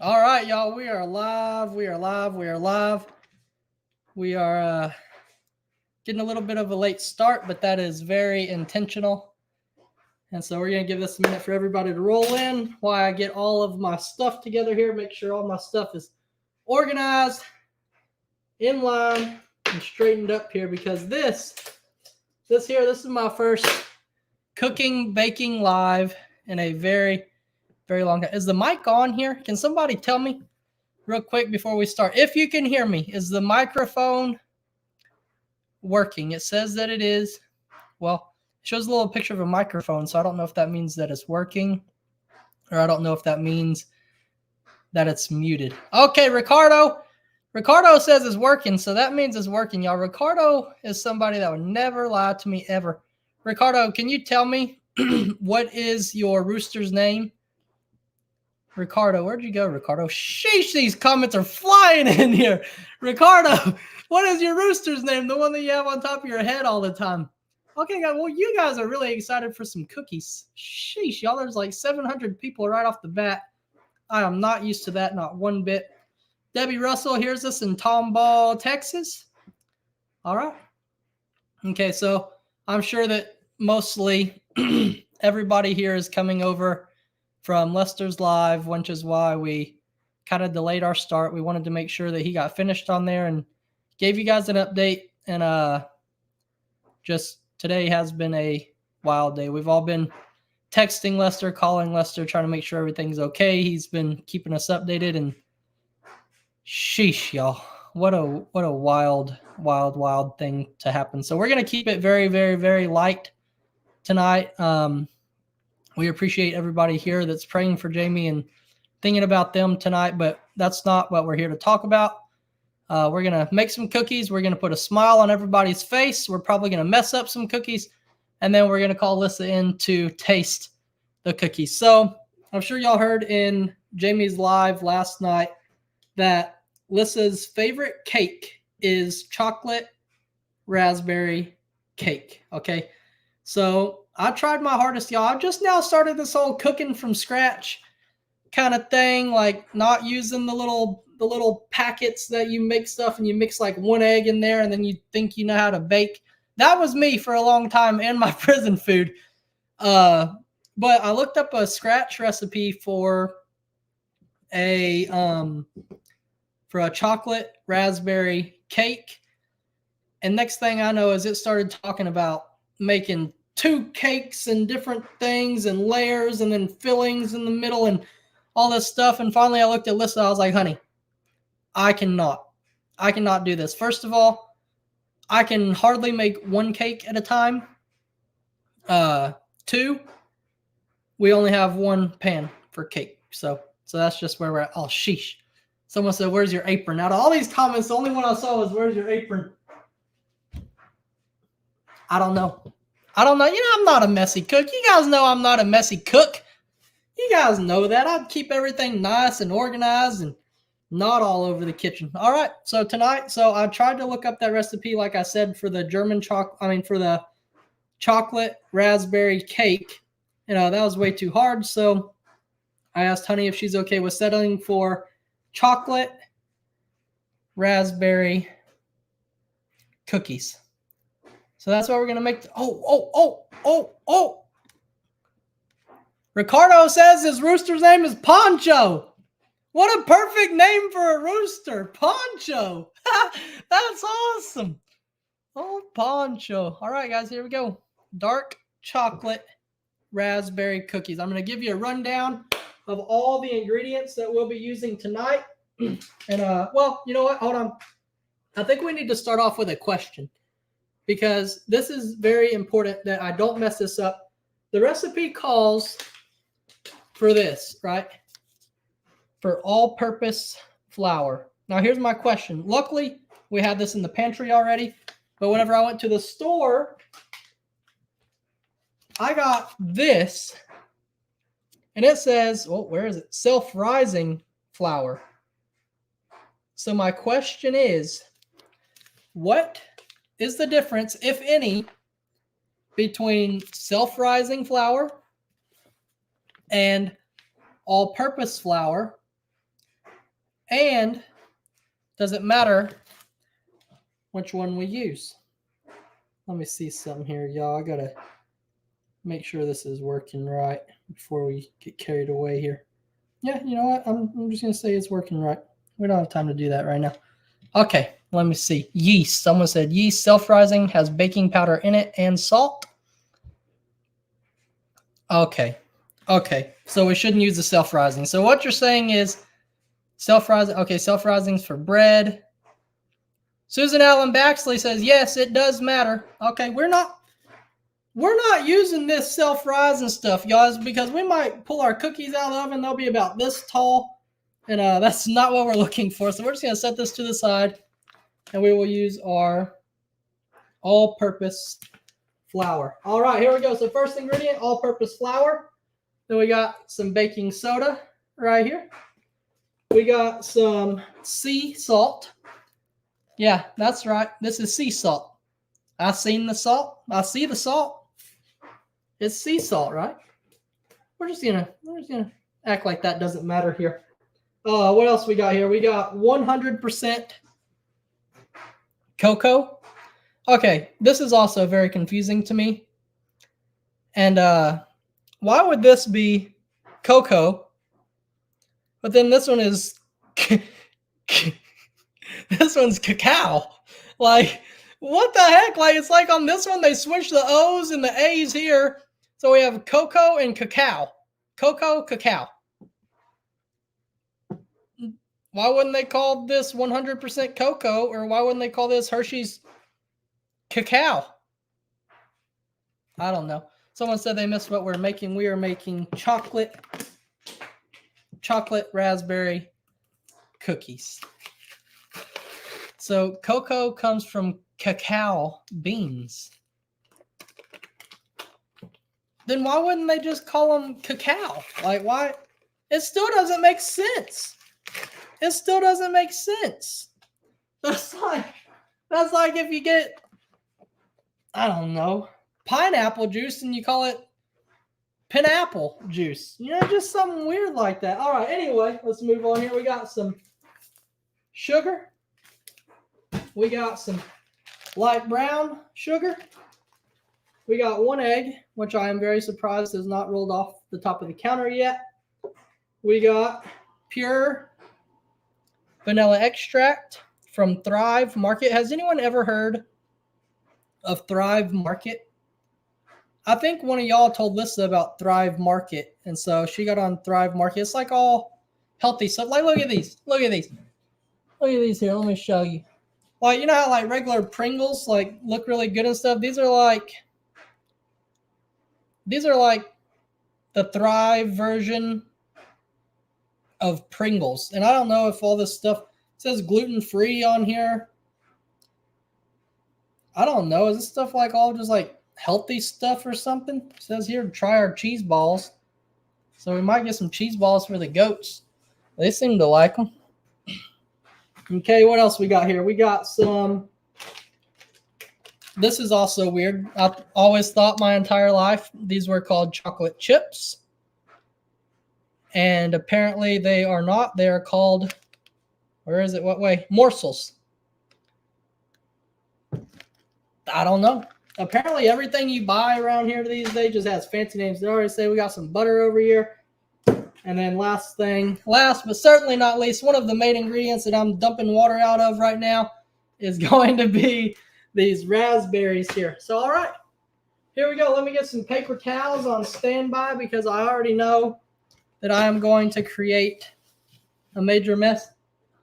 All right, y'all. We are live. We are live. We are live. We are getting a little bit of a late start, but that is very intentional. And so we're going to give this a minute for everybody to roll in while I get all of my stuff together here, make sure all my stuff is organized, in line, and straightened up here because this is my first cooking, baking live in a very, very long time. Is the mic on here? Can somebody tell me real quick before we start? If you can hear me, is the microphone working? It says that it is. Well, it shows a little picture of a microphone, so I don't know if that means that it's working, or I don't know if that means that it's muted. Okay, Ricardo says it's working, so that means it's working, y'all. Ricardo is somebody that would never lie to me ever. Ricardo, can you tell me what is your rooster's name? Ricardo, where'd you go, Ricardo? Sheesh, these comments are flying in here. Ricardo, what is your rooster's name? The one that you have on top of your head all the time. Okay, guys, well, you guys are really excited for some cookies. Sheesh, y'all, there's like 700 people right off the bat. I am not used to that, not one bit. Debbie Russell hears us in Tomball, Texas. All right. Okay, so I'm sure that mostly everybody here is coming over from Lester's Live, which is why we kind of delayed our start. We wanted to make sure that he got finished on there and gave you guys an update. And just today has been a wild day. We've all been texting Lester, calling Lester, trying to make sure everything's okay. He's been keeping us updated, and sheesh, y'all. What a wild thing to happen. So we're going to keep it very, very, very light tonight. We appreciate everybody here that's praying for Jamie and thinking about them tonight, but that's not what we're here to talk about. We're going to make some cookies. We're going to put a smile on everybody's face. We're probably going to mess up some cookies, and then we're going to call Lyssa in to taste the cookies. So I'm sure y'all heard in Jamie's live last night that Lyssa's favorite cake is chocolate raspberry cake. Okay. So I tried my hardest, y'all. I've just now started this whole cooking from scratch kind of thing, like not using the little packets that you make stuff and you mix like one egg in there and then you think you know how to bake. That was me for a long time and my prison food. But I looked up a scratch recipe for a chocolate raspberry cake. And next thing I know is it started talking about making two cakes and different things and layers and then fillings in the middle and all this stuff. And finally I looked at Lyssa. I was like, honey, I cannot do this. First of all, I can hardly make one cake at a time. Two, we only have one pan for cake. So that's just where we're at. Oh, sheesh. Someone said, where's your apron? Out of all these comments, the only one I saw was, where's your apron? I don't know. You know, I'm not a messy cook. You guys know I'm not a messy cook. You guys know that. I keep everything nice and organized and not all over the kitchen. All right. So tonight, I tried to look up that recipe, like I said, for the for the chocolate raspberry cake. You know, that was way too hard. So I asked Honey if she's okay with settling for chocolate raspberry cookies. So that's what we're going to make. Oh. Ricardo says his rooster's name is Poncho. What a perfect name for a rooster. Poncho. That's awesome. Oh, Poncho. All right, guys, here we go. Dark chocolate raspberry cookies. I'm going to give you a rundown of all the ingredients that we'll be using tonight. And, well, you know what? Hold on. I think we need to start off with a question, because this is very important that I don't mess this up. The recipe calls for this, right? For all-purpose flour. Now, here's my question. Luckily, we had this in the pantry already, but whenever I went to the store, I got this, and it says, oh, where is it? Self-rising flour. So my question is, what is the difference, if any, between self-rising flour and all-purpose flour? And doesn't matter which one we use. Let me see something here, y'all. I gotta make sure this is working right before we get carried away here. Yeah, you know what? I'm just gonna say it's working right. We don't have time to do that right now. Okay, let me see. Yeast. Someone said yeast, self-rising, has baking powder in it and salt. Okay. So we shouldn't use the self-rising. So what you're saying is self-rising. Okay, self-rising's for bread. Susan Allen Baxley says, yes, it does matter. Okay, we're not using this self-rising stuff, guys, because we might pull our cookies out of the oven. They'll be about this tall, and that's not what we're looking for. So we're just going to set this to the side, and we will use our all-purpose flour. All right, here we go. So first ingredient, all-purpose flour. Then we got some baking soda right here. We got some sea salt. Yeah, that's right. This is sea salt. I seen the salt. I see the salt. It's sea salt, right? We're just gonna act like that doesn't matter here. What else we got here? We got 100% cocoa. Okay, this is also very confusing to me. And why would this be cocoa? But then this one is this one's cacao. Like, what the heck? Like, it's like on this one they switch the O's and the A's here. So we have cocoa and cacao. Cocoa, cacao. Why wouldn't they call this 100% cocoa, or why wouldn't they call this Hershey's cacao? I don't know. Someone said they missed what we're making. We are making chocolate raspberry cookies. So cocoa comes from cacao beans. Then why wouldn't they just call them cacao? Like, why? It still doesn't make sense. It still doesn't make sense. That's like if you get, I don't know, pineapple juice and you call it pineapple juice. You know, just something weird like that. All right, anyway, let's move on here. We got some sugar. We got some light brown sugar. We got 1 egg, which I am very surprised has not rolled off the top of the counter yet. We got pure vanilla extract from Thrive Market. Has anyone ever heard of Thrive Market? I think one of y'all told Lyssa about Thrive Market, and so she got on Thrive Market. It's like all healthy stuff. Like, look at these. Look at these. Look at these here. Let me show you. Like, you know how like regular Pringles like look really good and stuff? These are like the Thrive version of Pringles. And I don't know if all this stuff says gluten-free on here. I don't know. Is this stuff like all just like healthy stuff or something? It says here to try our cheese balls. So we might get some cheese balls for the goats. They seem to like them. Okay, what else we got here? We got some. This is also weird. I've always thought my entire life these were called chocolate chips. And apparently they are not. They are called, where is it? What way? Morsels. I don't know. Apparently everything you buy around here these days just has fancy names. They already say we got some butter over here. And then last but certainly not least, one of the main ingredients that I'm dumping water out of right now is going to be these raspberries here. So, all right, here we go. Let me get some paper towels on standby because I already know that I am going to create a major mess.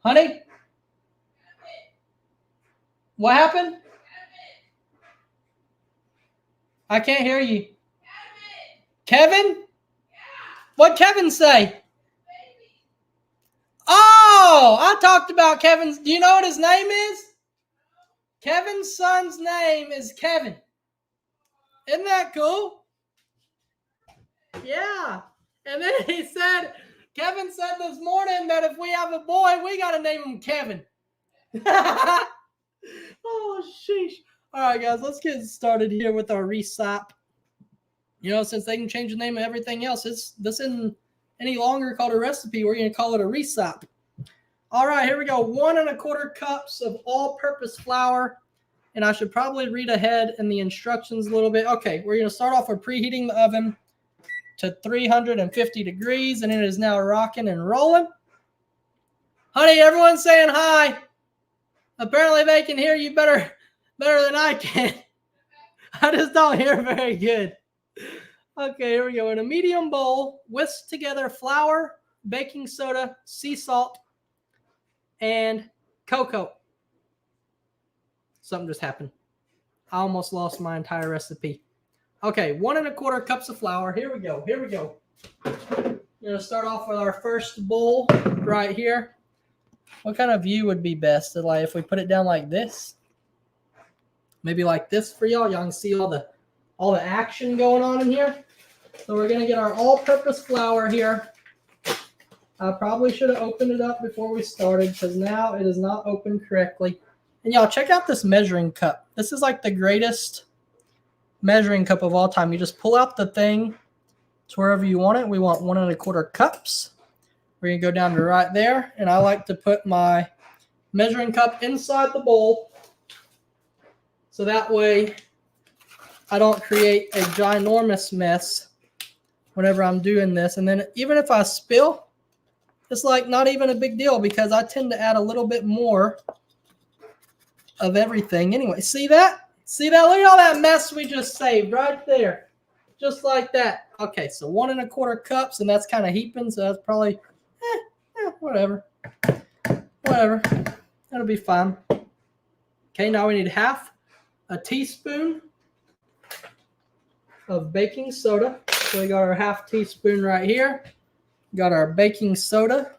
Honey? What happened? I can't hear you. Kevin? What'd Kevin say? Oh, I talked about Kevin's. Do you know what his name is? Kevin's son's name is Kevin. Isn't that cool? Yeah. And then Kevin said this morning that if we have a boy, we got to name him Kevin. Oh, sheesh. All right, guys, let's get started here with our recipe. You know, since they can change the name of everything else, this isn't any longer called a recipe. We're going to call it a recipe. All right, here we go. 1 1/4 cups of all-purpose flour. And I should probably read ahead in the instructions a little bit. Okay, we're going to start off with preheating the oven to 350 degrees, and it is now rocking and rolling. Honey, everyone's saying hi. Apparently they can hear you better than I can. I just don't hear very good. Okay, here we go. In a medium bowl, whisk together flour, baking soda, sea salt, and cocoa. Something just happened. I almost lost my entire recipe. Okay, 1 1/4 cups of flour. Here we go. Here we go. We're going to start off with our first bowl right here. What kind of view would be best? Like if we put it down like this? Maybe like this for y'all. Y'all can see all the action going on in here. So we're going to get our all-purpose flour here. I probably should have opened it up before we started because now it is not opened correctly. And y'all, check out this measuring cup. This is like the greatest measuring cup of all time. You just pull out the thing to wherever you want it. We want 1 1/4 cups. We're going to go down to right there. And I like to put my measuring cup inside the bowl. So that way I don't create a ginormous mess whenever I'm doing this. And then even if I spill, it's like not even a big deal because I tend to add a little bit more of everything anyway. See that? See that? Look at all that mess we just saved right there. Just like that. Okay, so 1 1/4 cups, and that's kind of heaping, so that's probably, whatever. Whatever. That'll be fine. Okay, now we need half a teaspoon of baking soda. So we got our half teaspoon right here. Got our baking soda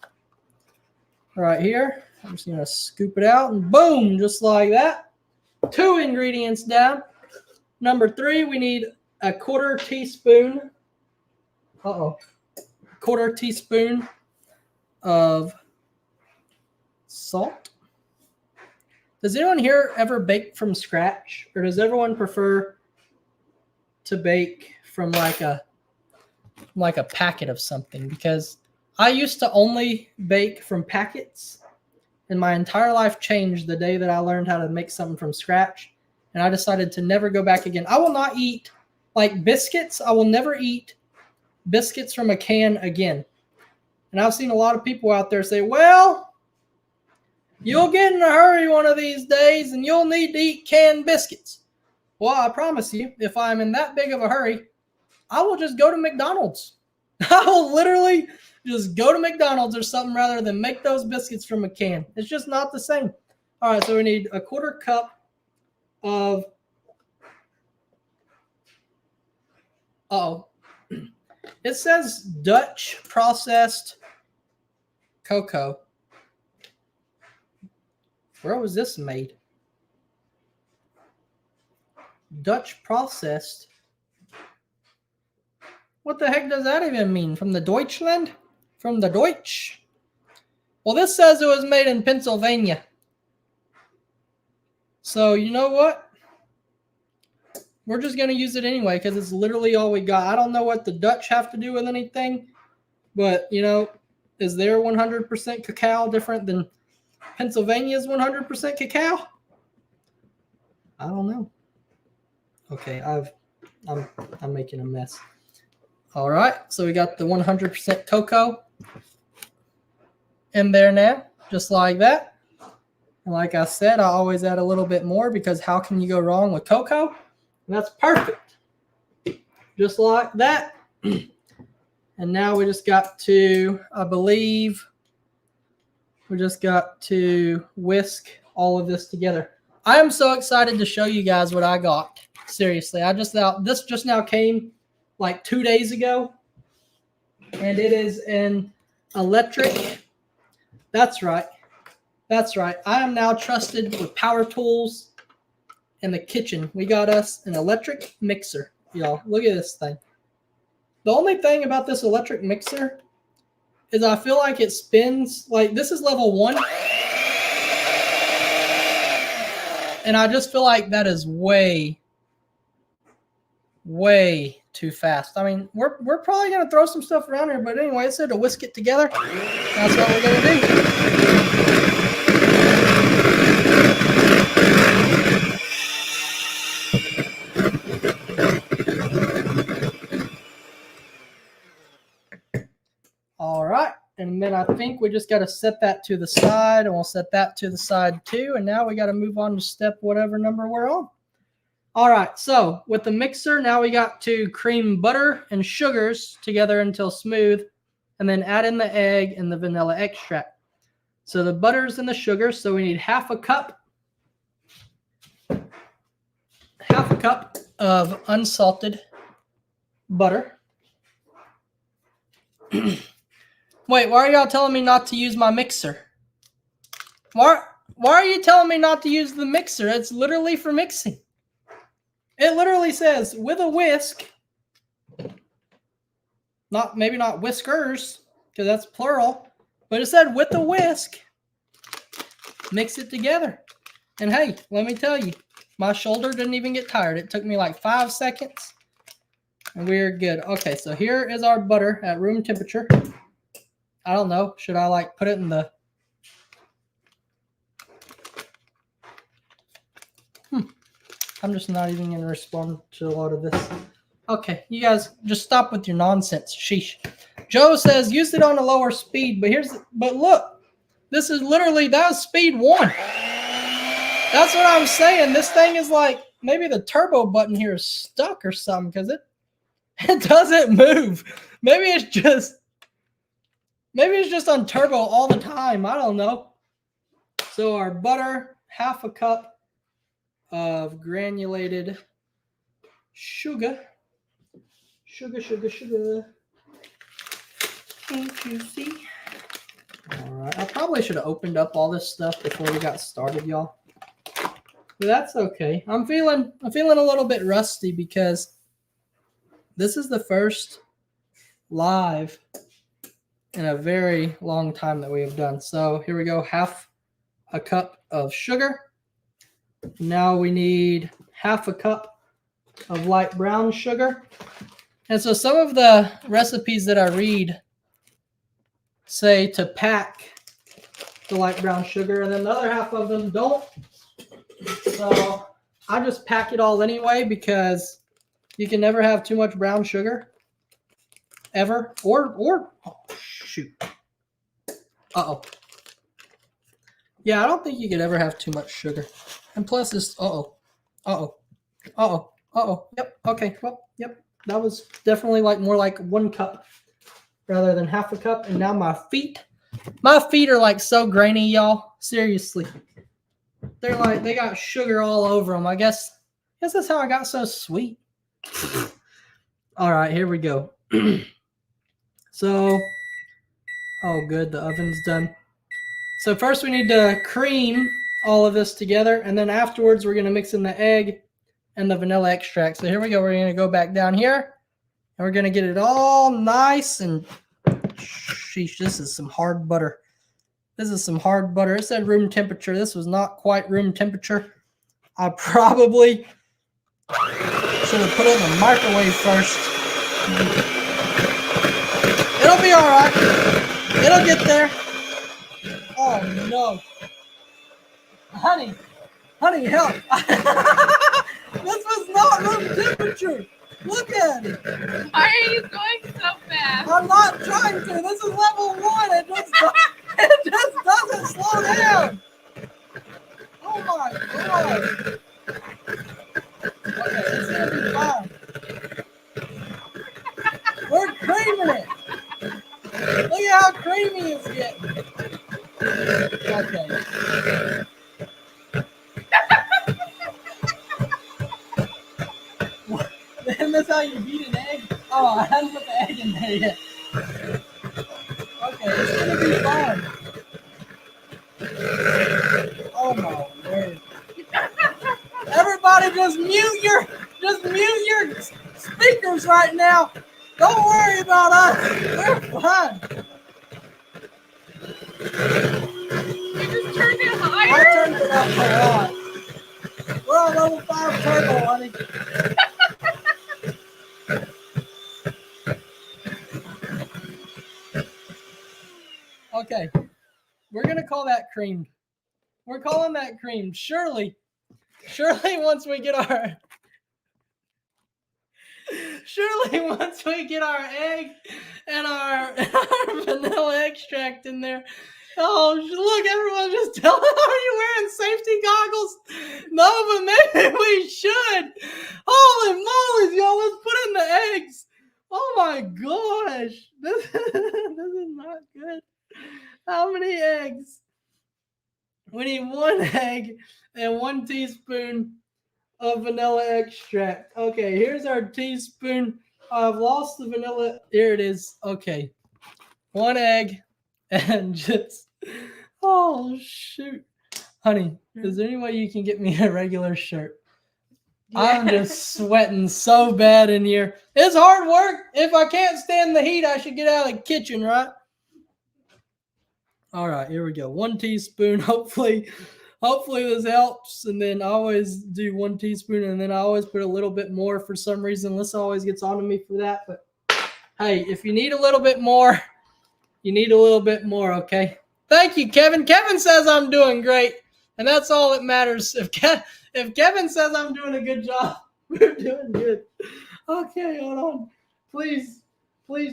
right here. I'm just going to scoop it out and boom, just like that. 2 ingredients down. Number 3, we need a 1/4 teaspoon. 1/4 teaspoon of salt. Does anyone here ever bake from scratch? Or does everyone prefer to bake from like a packet of something? Because I used to only bake from packets. And my entire life changed the day that I learned how to make something from scratch. And I decided to never go back again. I will not eat like biscuits. I will never eat biscuits from a can again. And I've seen a lot of people out there say, well, you'll get in a hurry one of these days and you'll need to eat canned biscuits. Well, I promise you, if I'm in that big of a hurry, I will just go to McDonald's. I will literally just go to McDonald's or something rather than make those biscuits from a can. It's just not the same. All right, so we need a 1/4 cup of, it says Dutch processed cocoa. Where was this made? Dutch processed. What the heck does that even mean? From the Deutschland? From the Deutsch? Well, this says it was made in Pennsylvania. So, you know what? We're just going to use it anyway because it's literally all we got. I don't know what the Dutch have to do with anything, but, you know, is their 100% cacao different than Pennsylvania's 100% cacao? I don't know. Okay, I'm making a mess. All right, so we got the 100% cocoa in there now, just like that. And like I said, I always add a little bit more because how can you go wrong with cocoa? And that's perfect. Just like that. And now we just got to, I believe, we just got to whisk all of this together. I am so excited to show you guys what I got. Seriously, this just now came like 2 days ago, and it is an electric. That's right. That's right. I am now trusted with power tools in the kitchen. We got us an electric mixer, y'all. Look at this thing. The only thing about this electric mixer is I feel like it spins, like this is level 1. And I just feel like that is way too fast. I mean, we're probably going to throw some stuff around here, but anyway, it said to whisk it together. That's what we're going to do. think we just got to set that to the side, and we'll set that to the side too. And now we got to move on to step whatever number we're on. All right, so with the mixer, now we got to cream butter and sugars together until smooth, and then add in the egg and the vanilla extract. So the butters and the sugar, so we need half a cup of unsalted butter. Wait, why are y'all telling me not to use my mixer? Why are you telling me not to use the mixer? It's literally for mixing. It literally says with a whisk, maybe not whiskers, because that's plural, but it said with a whisk, mix it together. And hey, let me tell you, my shoulder didn't even get tired. It took me like 5 seconds, and we're good. Okay, so here is our butter at room temperature. I don't know. Should I like put it in the... I'm just not even going to respond to a lot of this. Okay, you guys just stop with your nonsense. Sheesh. Joe says use it on a lower speed, but look, this is literally, that was speed 1. That's what I'm saying. This thing is like, maybe the turbo button here is stuck or something, because it doesn't move. Maybe it's just on turbo all the time. I don't know. So our butter, half a cup of granulated sugar. Sugar. Can't you see? All right. I probably should have opened up all this stuff before we got started, y'all. But that's okay. I'm feeling a little bit rusty because this is the first live in a very long time that we have done. So here we go. Half a cup of sugar. Now we need half a cup of light brown sugar. And so some of the recipes that I read say to pack the light brown sugar, and then the other half of them don't. So I just pack it all anyway, because you can never have too much brown sugar. Ever. Or oh, shoot. Uh-oh. Yeah, I don't think you could ever have too much sugar. And plus this, Yep, okay, well, yep. That was definitely like more like 1 cup rather than half a cup. And now my feet are like so grainy, y'all. Seriously. They're like, they got sugar all over them. I guess that's how I got so sweet. All right, here we go. So, oh good, the oven's done. So first we need to cream all of this together, and then afterwards we're going to mix in the egg and the vanilla extract. So here we go. We're going to go back down here, and we're going to get it all nice and... Sheesh, this is some hard butter. This is some hard butter. It said room temperature. This was not quite room temperature. I probably should have put it in the microwave first. It'll be all right. It'll get there. Oh, no. Honey, help. This was not room temperature. Look at it. Why are you going so fast? I'm not trying to. This is level 1. It just doesn't slow down. Oh my God. Okay, it's going to be fine. We're creaming it. Look at how creamy it's getting. Okay. Isn't this how you beat an egg? Oh, I haven't put the egg in there yet. Okay, it's gonna be fun. Oh my word! Everybody, just mute your speakers right now. Don't worry about us. We're fine. You just turned it higher? I turned it up a lot. We're on level 5 turbo, honey. Okay, we're gonna call that creamed. We're calling that creamed. Surely once we get our surely once we get our egg and our vanilla extract in there. Oh, look, everyone just telling, are you wearing safety goggles? No, but maybe we should. Holy moly, y'all, let's put in the eggs. Oh my gosh, this is not good. How many eggs? We need 1 egg and 1 teaspoon of vanilla extract. Okay, here's our teaspoon. I've lost the vanilla. Here it is. Okay, 1 egg and just, oh shoot. Honey, is there any way you can get me a regular shirt? I'm just sweating so bad in here. It's hard work. If I can't stand the heat, I should get out of the kitchen, right? All right, here we go. 1 teaspoon. Hopefully this helps. And then I always do 1 teaspoon, and then I always put a little bit more for some reason. Lyssa always gets on to me for that. But hey, if you need a little bit more, you need a little bit more, okay? Thank you, Kevin. Kevin says I'm doing great, and that's all that matters. If Kevin says I'm doing a good job, we're doing good. Okay, hold on. Please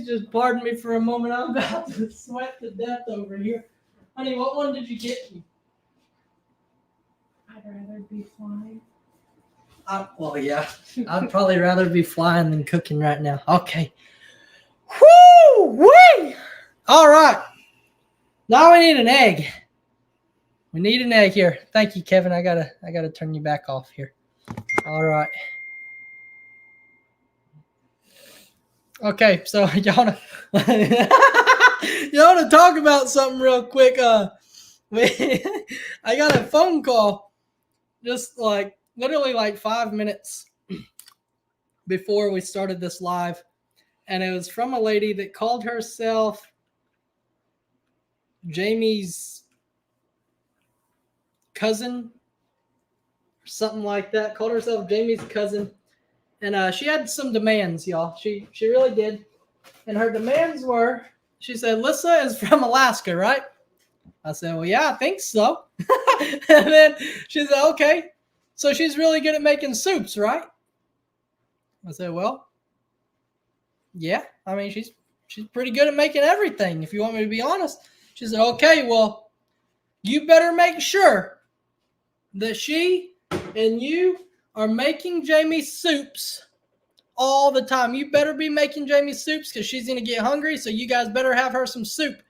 just pardon me for a moment. I'm about to sweat to death over here. Honey, what one did you get me? I'd rather be flying. Well, yeah. I'd probably rather be flying than cooking right now. Okay. Whoo! Wee! All right. Now we need an egg. We need an egg here. Thank you, Kevin. I gotta turn you back off here. All right. Okay, so you wanna talk about something real quick? I got a phone call just like literally like 5 minutes before we started this live, and it was from a lady that called herself Jamie's cousin or something like that. Called herself Jamie's cousin. And she had some demands, y'all. She really did. And her demands were, she said, Lyssa is from Alaska, right? I said, well, yeah, I think so. And then she said, okay. So she's really good at making soups, right? I said, well, yeah. I mean, she's pretty good at making everything, if you want me to be honest. She said, okay, well, you better make sure that she and you are making Jamie soups all the time. You better be making Jamie soups because she's going to get hungry, so you guys better have her some soup.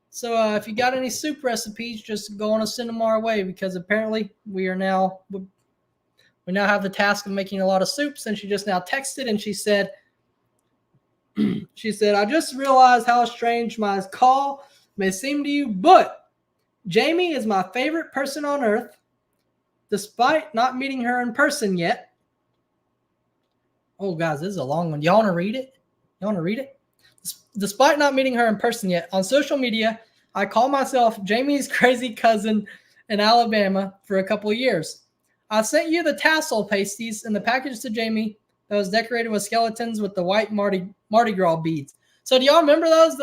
So if you got any soup recipes, just go on and send them our way, because apparently we now have the task of making a lot of soups. And she just now texted and she said, I just realized how strange my call may seem to you, but Jamie is my favorite person on earth, despite not meeting her in person yet. Oh, guys, this is a long one. Y'all want to read it? Despite not meeting her in person yet, on social media, I call myself Jamie's crazy cousin in Alabama for a couple of years. I sent you the tassel pasties in the package to Jamie that was decorated with skeletons with the white Mardi Gras beads. So do y'all remember those?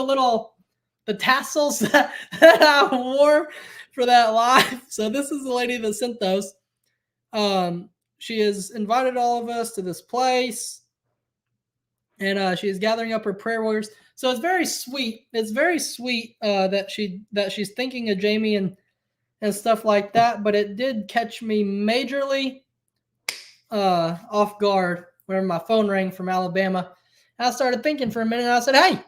The tassels that I wore for that live? So this is the lady that sent those. She has invited all of us to this place, and she is gathering up her prayer warriors. So it's very sweet. It's very sweet that she's thinking of Jamie and stuff like that. But it did catch me majorly off guard whenever my phone rang from Alabama. And I started thinking for a minute, and I said, hey,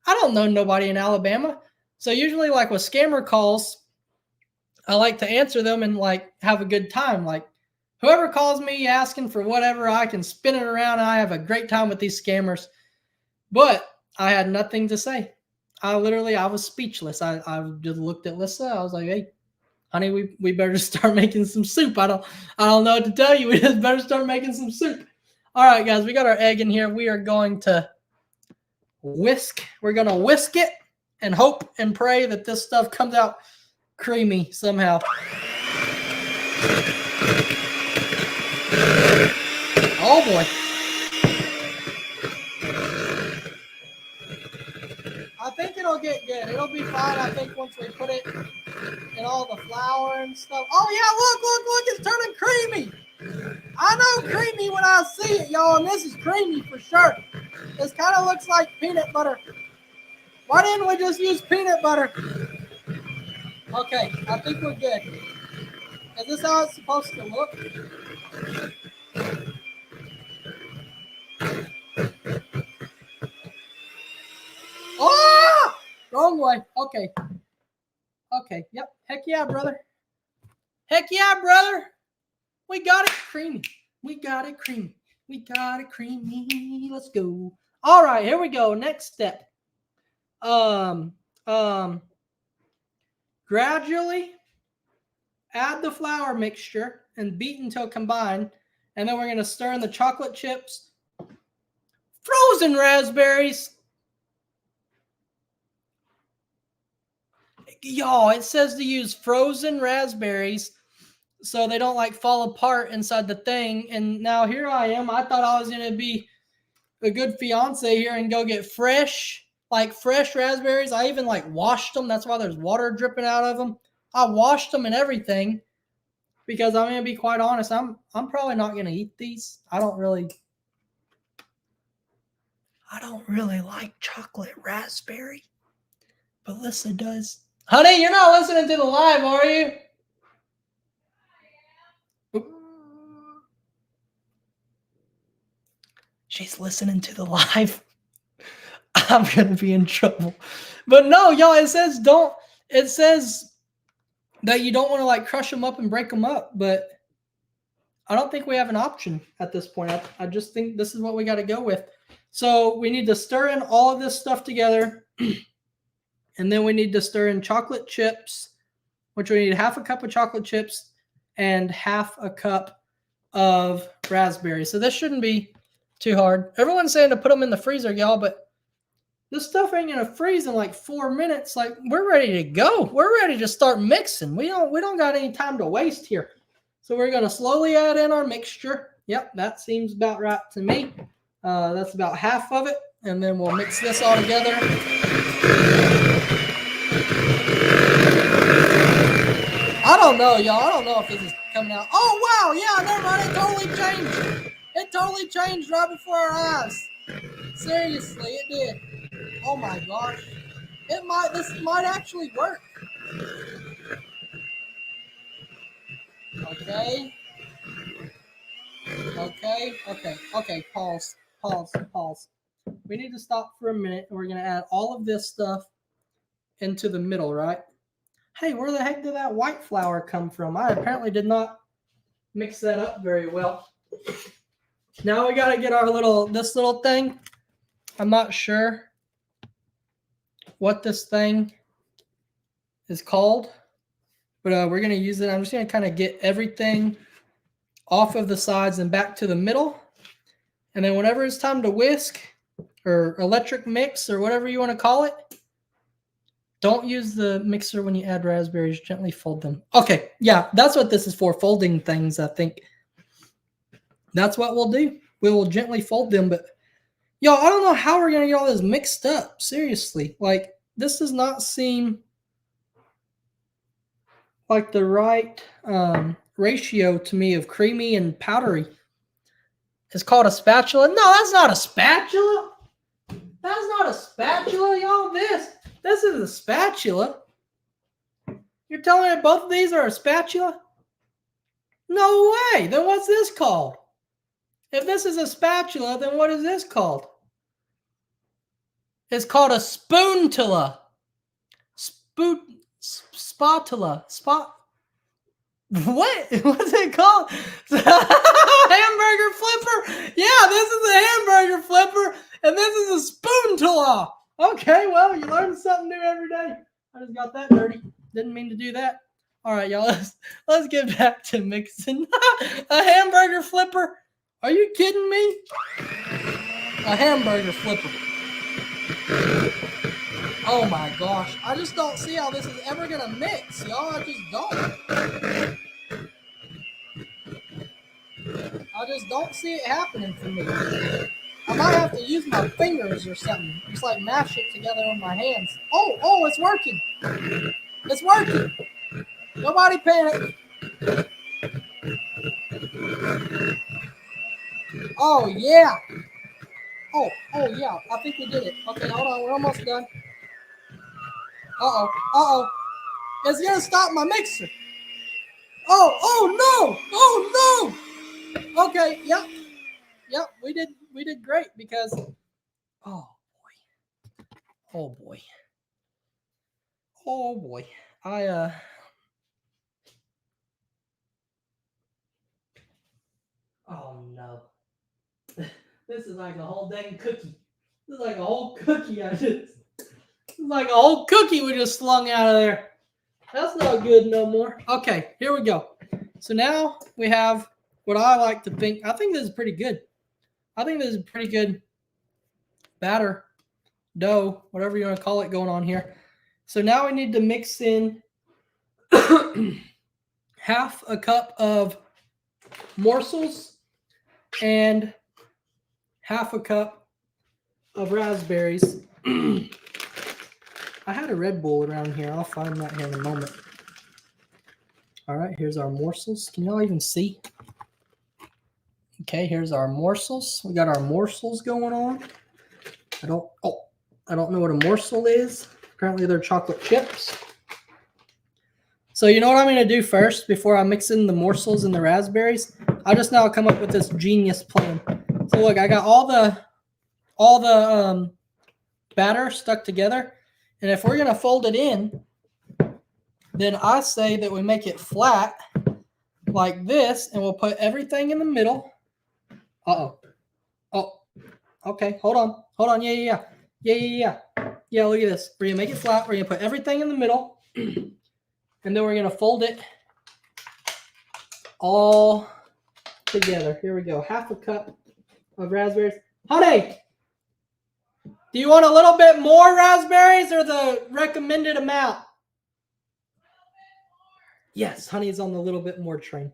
I don't know nobody in Alabama. So usually, like with scammer calls, I like to answer them and like have a good time. Like, whoever calls me asking for whatever, I can spin it around. And I have a great time with these scammers. But I had nothing to say. I was speechless. I just looked at Lyssa. I was like, hey, honey, we better start making some soup. I don't know what to tell you. We just better start making some soup. All right, guys, we got our egg in here. We are going to whisk. We're going to whisk it and hope and pray that this stuff comes out creamy somehow. Oh boy. I think it'll get good. It'll be fine, I think, once we put it in all the flour and stuff. Oh yeah, look, it's turning creamy. I know creamy when I see it, y'all, and this is creamy for sure. This kind of looks like peanut butter. Why didn't we just use peanut butter? Okay, I think we're good. Is this how it's supposed to look? Oh! Wrong way. Okay. Okay. Yep. Heck yeah, brother. Heck yeah, brother. We got it creamy. We got it creamy. We got it creamy. Let's go. All right, here we go. Next step. Gradually add the flour mixture and beat until combined. And then we're going to stir in the chocolate chips, frozen raspberries. Y'all, it says to use frozen raspberries so they don't like fall apart inside the thing. And now here I am. I thought I was going to be a good fiance here and go get fresh raspberries. I even washed them. That's why there's water dripping out of them. I washed them and everything because I'm going to be quite honest. I'm probably not going to eat these. I don't really like chocolate raspberry, but Lyssa does. Honey, you're not listening to the live, are you? She's listening to the live. I'm going to be in trouble. But no, y'all, it says that you don't want to crush them up and break them up, but I don't think we have an option at this point. I just think this is what we got to go with. So we need to stir in all of this stuff together. And then we need to stir in chocolate chips, which we need half a cup of chocolate chips and half a cup of raspberries. So this shouldn't be too hard. Everyone's saying to put them in the freezer, y'all, but this stuff ain't gonna freeze in 4 minutes. We're ready to go. We're ready to start mixing. We don't got any time to waste here. So we're gonna slowly add in our mixture. Yep, that seems about right to me. That's about half of it, and then we'll mix this all together. I don't know, y'all. I don't know if this is coming out. Oh wow, yeah, never mind. It totally changed. It totally changed right before our eyes. Seriously, it did. Oh my gosh. This might actually work. Okay. Okay, pause. We need to stop for a minute and we're gonna add all of this stuff into the middle, right? Hey, where the heck did that white flour come from? I apparently did not mix that up very well. Now we gotta get this little thing. I'm not sure what this thing is called, but we're gonna use it. I'm just gonna kind of get everything off of the sides and back to the middle. And then whenever it's time to whisk or electric mix or whatever you want to call it, don't use the mixer when you add raspberries. Gently fold them. Okay, yeah, that's what this is for, folding things, I think. That's what we'll do. We will gently fold them, but y'all, I don't know how we're going to get all this mixed up. Seriously. This does not seem like the right ratio to me of creamy and powdery. It's called a spatula. No, that's not a spatula. That's not a spatula, y'all. This is a spatula. You're telling me both of these are a spatula? No way. Then what's this called? If this is a spatula, then what is this called? It's called a spoontula. Spatula. What? What's it called? Hamburger flipper? Yeah, this is a hamburger flipper, and this is a spoontula. Okay, well, you learn something new every day. I just got that dirty. Didn't mean to do that. All right, y'all, let's get back to mixing. A hamburger flipper? Are you kidding me? A hamburger flipper. Oh my gosh. I just don't see how this is ever going to mix, y'all. I just don't. I just don't see it happening for me. I might have to use my fingers or something. Just mash it together on my hands. Oh, it's working. It's working. Nobody panic. Oh, yeah. Oh, yeah. I think we did it. Okay, hold on. We're almost done. Uh-oh. It's going to stop my mixer. Oh, no. Okay, yep. We did great because, oh, boy. Oh, no. This is like a whole dang cookie. This is like a whole cookie we just slung out of there. That's not good no more. Okay, here we go. So now we have what I like to think. I think this is pretty good. I think this is pretty good batter, dough, whatever you want to call it going on here. So now we need to mix in half a cup of morsels and half a cup of raspberries. I had a Red Bull around here. I'll find that here in a moment. All right, here's our morsels. Can y'all even see? Okay, here's our morsels. We got our morsels going on. I don't know what a morsel is. Apparently they're chocolate chips. So you know what I'm going to do first before I mix in the morsels and the raspberries? I just now come up with this genius plan. So look, I got all the batter stuck together. And if we're going to fold it in, then I say that we make it flat like this, and we'll put everything in the middle. Oh, okay. Hold on. Yeah. Yeah, look at this. We're going to make it flat. We're going to put everything in the middle, and then we're going to fold it all together. Here we go. Half a cup of raspberries. Honey, do you want a little bit more raspberries or the recommended amount? Yes, honey is on the little bit more train.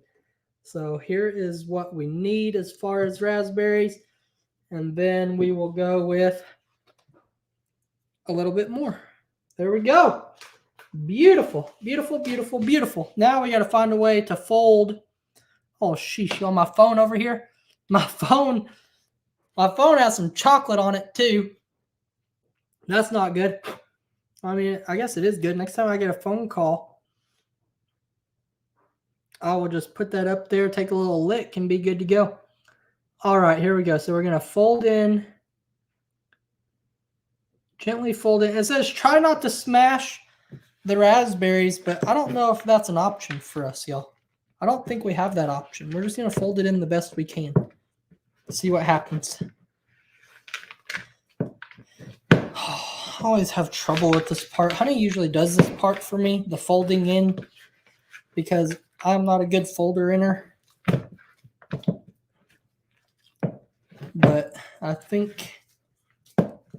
So here is what we need as far as raspberries. And then we will go with a little bit more. There we go. Beautiful. Now we got to find a way to fold. Oh, sheesh, on my phone over here. My phone has some chocolate on it too. That's not good. I mean, I guess it is good. Next time I get a phone call, I will just put that up there, take a little lick, and be good to go. All right, here we go. So we're going to fold in. Gently fold it. It says try not to smash the raspberries, but I don't know if that's an option for us, y'all. I don't think we have that option. We're just going to fold it in the best we can. See what happens. I always have trouble with this part. Honey usually does this part for me, the folding in, because I'm not a good folder inner. But I think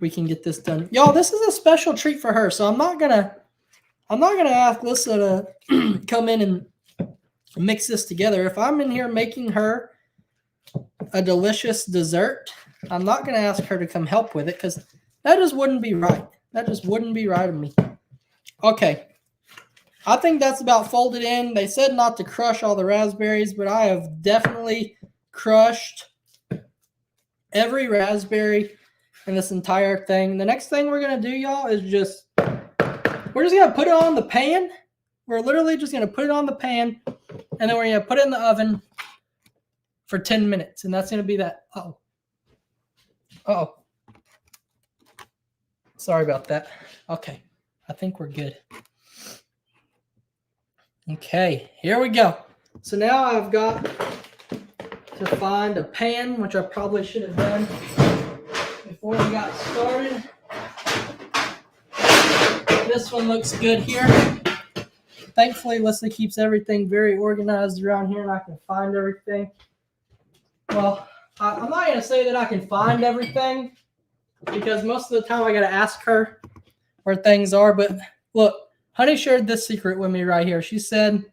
we can get this done. Y'all, this is a special treat for her, so I'm not gonna ask Lyssa to come in and mix this together. If I'm in here making her a delicious dessert, I'm not gonna ask her to come help with it because that just wouldn't be right. That just wouldn't be right of me. Okay. I think that's about folded in. They said not to crush all the raspberries, but I have definitely crushed every raspberry in this entire thing. The next thing we're going to do, y'all, is we're just going to put it on the pan. We're literally just going to put it on the pan, and then we're going to put it in the oven for 10 minutes. And that's going to be that. Uh-oh. Sorry about that. Okay. I think we're good. Okay, here we go. So now I've got to find a pan, which I probably should have done before we got started. This one looks good here. Thankfully, Lyssa keeps everything very organized around here, and I can find everything. Well, I'm not going to say that I can find everything, because most of the time I got to ask her where things are. But look, Honey shared this secret with me right here. She said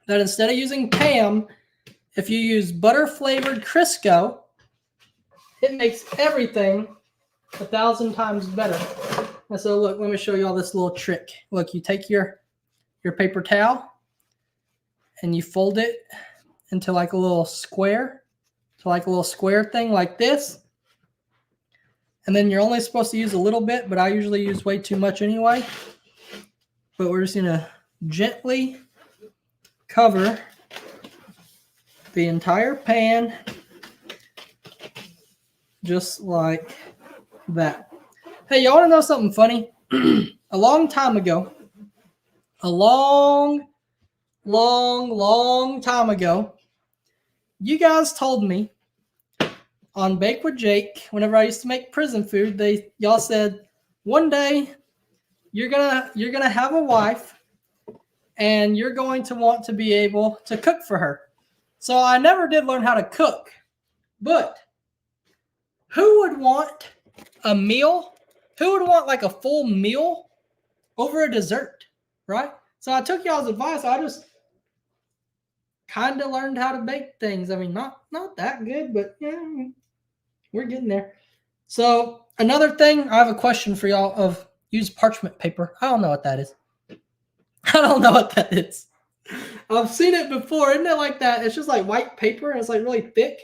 that instead of using Pam, if you use butter-flavored Crisco, it makes everything 1,000 times better. And so look, let me show you all this little trick. Look, you take your paper towel and you fold it into like a little square, thing like this. And then you're only supposed to use a little bit, but I usually use way too much anyway. But we're just going to gently cover the entire pan just like that. Hey, y'all want to know something funny? A long time ago, a long time ago, you guys told me on Bake with Jake, whenever I used to make prison food, y'all said one day you're gonna have a wife and you're going to want to be able to cook for her. So I never did learn how to cook, but who would want a meal? Who would want like a full meal over a dessert, right? So I took y'all's advice. I just kind of learned how to bake things. I mean, not that good, but yeah, we're getting there. So another thing, I have a question for y'all of use parchment paper. I don't know what that is. I don't know what that is. I've seen it before. Isn't it like that? It's just like white paper and it's like really thick.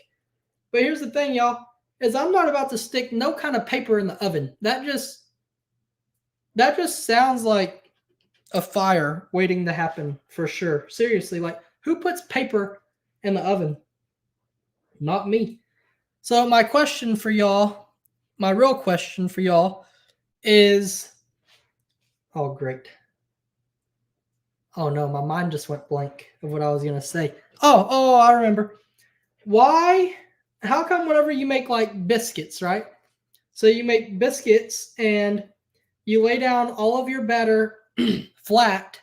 But here's the thing, y'all, is I'm not about to stick no kind of paper in the oven. That just sounds like a fire waiting to happen for sure. Seriously, like who puts paper in the oven? Not me. So my question for y'all, my real question for y'all is, oh great. Oh no, my mind just went blank of what I was gonna say. Oh, I remember. How come whenever you make like biscuits, right? So you make biscuits and you lay down all of your batter flat,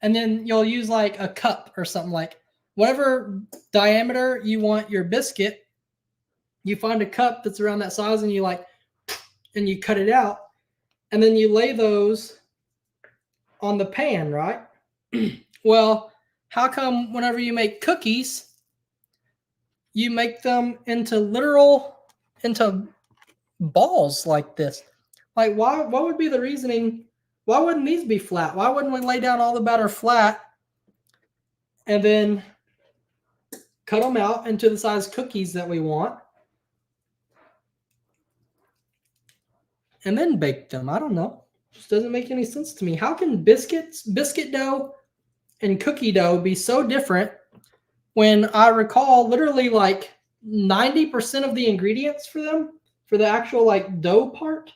and then you'll use like a cup or something, like whatever diameter you want your biscuit, you find a cup that's around that size and you cut it out, and then you lay those on the pan, right? Well, how come whenever you make cookies, you make them into balls like this? Like, what would be the reasoning? Why wouldn't these be flat? Why wouldn't we lay down all the batter flat and then cut them out into the size cookies that we want and then bake them? I don't know. It just doesn't make any sense to me. How can biscuit dough and cookie dough be so different when I recall literally like 90% of the ingredients for them, for the actual like dough part,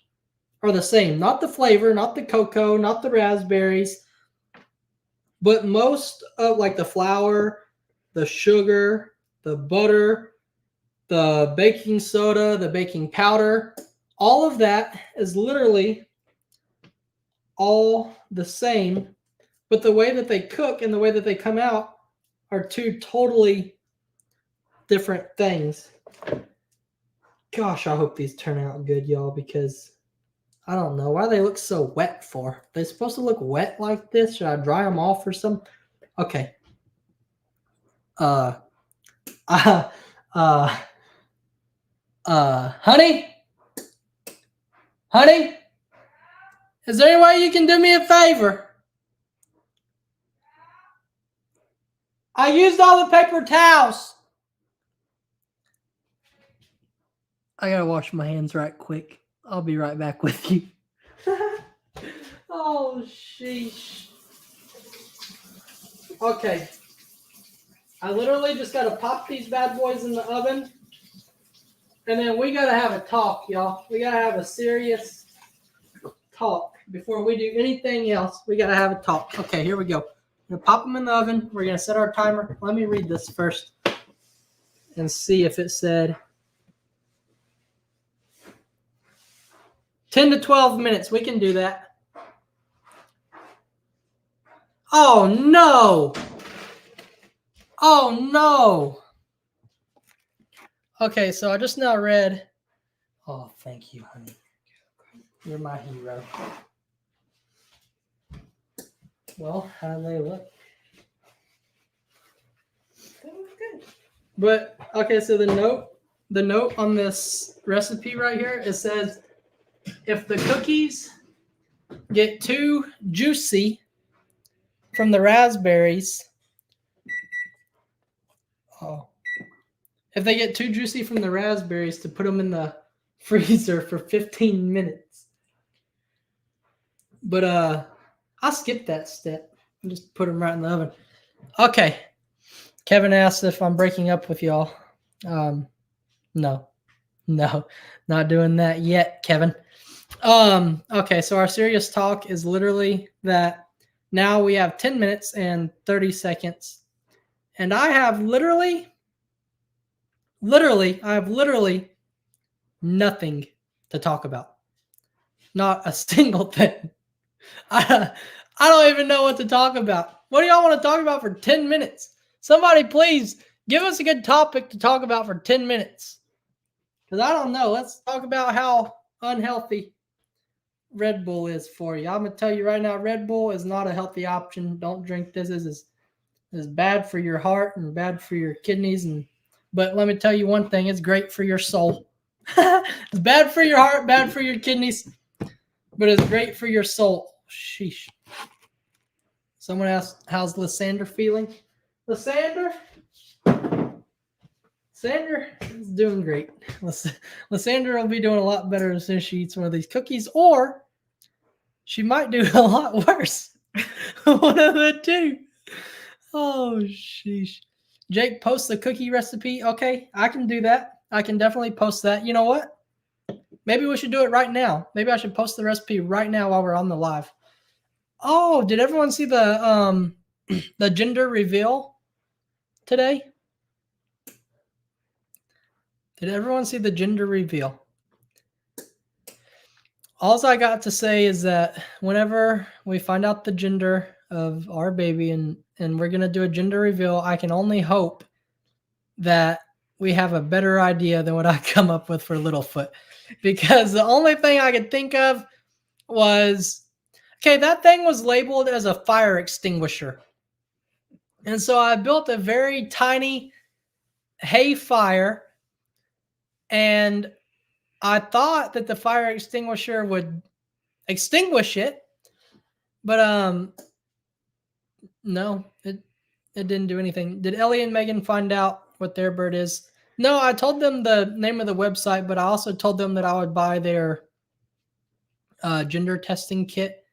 are the same? Not the flavor, not the cocoa, not the raspberries, but most of like the flour, the sugar, the butter, the baking soda, the baking powder, all of that is literally all the same, but the way that they cook and the way that they come out are two totally different things. Gosh, I hope these turn out good, y'all, because I don't know why they look so wet for. They're supposed to look wet like this. Should I dry them off or something? Okay. Honey? Honey? Is there any way you can do me a favor? I used all the paper towels. I gotta wash my hands right quick. I'll be right back with you. Oh, sheesh. Okay. I literally just gotta pop these bad boys in the oven. And then we gotta have a talk, y'all. We gotta have a serious talk before we do anything else. We gotta have a talk. Okay, here we go. We're gonna pop them in the oven. We're gonna set our timer. Let me read this first and see if it said 10 to 12 minutes. We can do that. Oh no! Oh no! Okay, so I just now read. Oh, thank you, honey. You're my hero. Well, how do they look? They look good. But okay, so the note on this recipe right here, it says if the cookies get too juicy from the raspberries, if they get too juicy from the raspberries, to put them in the freezer for 15 minutes. But I'll skip that step and just put them right in the oven. Okay. Kevin asked if I'm breaking up with y'all. No, not doing that yet, Kevin. Okay, so our serious talk is literally that now we have 10 minutes and 30 seconds. And I have literally nothing to talk about. Not a single thing. I don't even know what to talk about. What do y'all want to talk about for 10 minutes? Somebody please give us a good topic to talk about for 10 minutes. Because I don't know. Let's talk about how unhealthy Red Bull is for you. I'm going to tell you right now, Red Bull is not a healthy option. Don't drink this. This is bad for your heart and bad for your kidneys. But let me tell you one thing. It's great for your soul. It's bad for your heart, bad for your kidneys, but it's great for your soul. Sheesh. Someone asked, how's Lyssander feeling? Lyssander is doing great. Lyssander will be doing a lot better as soon as she eats one of these cookies, or she might do a lot worse. One of the two. Oh, sheesh. Jake, post the cookie recipe. Okay, I can do that. I can definitely post that. You know what? Maybe we should do it right now. Maybe I should post the recipe right now while we're on the live. Oh, did everyone see the gender reveal today? Did everyone see the gender reveal? All I got to say is that whenever we find out the gender of our baby and we're going to do a gender reveal, I can only hope that we have a better idea than what I come up with for Littlefoot. Because the only thing I could think of was, okay, that thing was labeled as a fire extinguisher. And so I built a very tiny hay fire, and I thought that the fire extinguisher would extinguish it, but no, it didn't do anything. Did Ellie and Megan find out what their bird is? No, I told them the name of the website, but I also told them that I would buy their gender testing kit.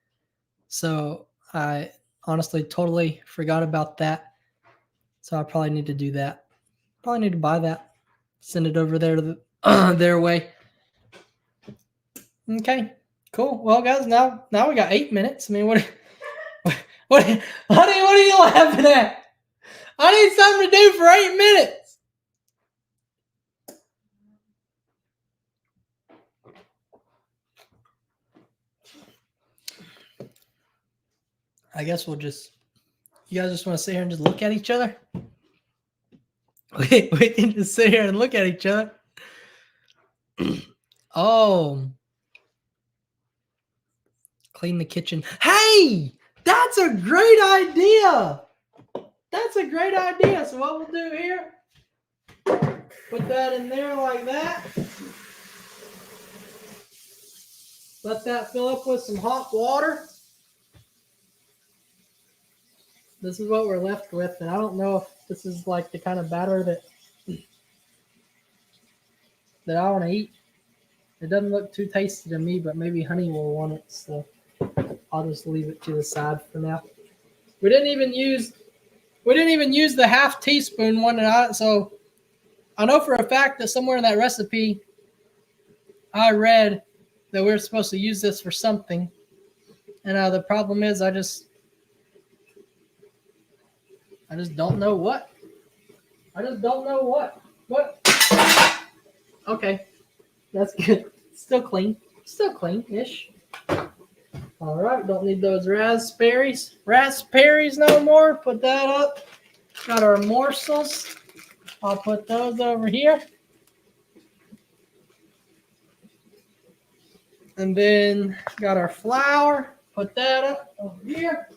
So I honestly totally forgot about that. So I probably need to do that. Probably need to buy that. Send it over there to their way. Okay, cool. Well, guys, now we got 8 minutes. I mean, what are you laughing at? I need something to do for 8 minutes. I guess you guys just want to sit here and just look at each other? We can just sit here and look at each other. Oh. Clean the kitchen. Hey, that's a great idea. So what we'll do here, put that in there like that. Let that fill up with some hot water. This is what we're left with, and I don't know if this is like the kind of batter that I want to eat. It doesn't look too tasty to me, but maybe Honey will want it, so I'll just leave it to the side for now. We didn't even use the half teaspoon one, so I know for a fact that somewhere in that recipe I read that we're supposed to use this for something, and the problem is I just don't know what. What? Okay, that's good. Still clean-ish. All right, don't need those raspberries no more. Put that up. Got our morsels. I'll put those over here. And then got our flour. Put that up over here.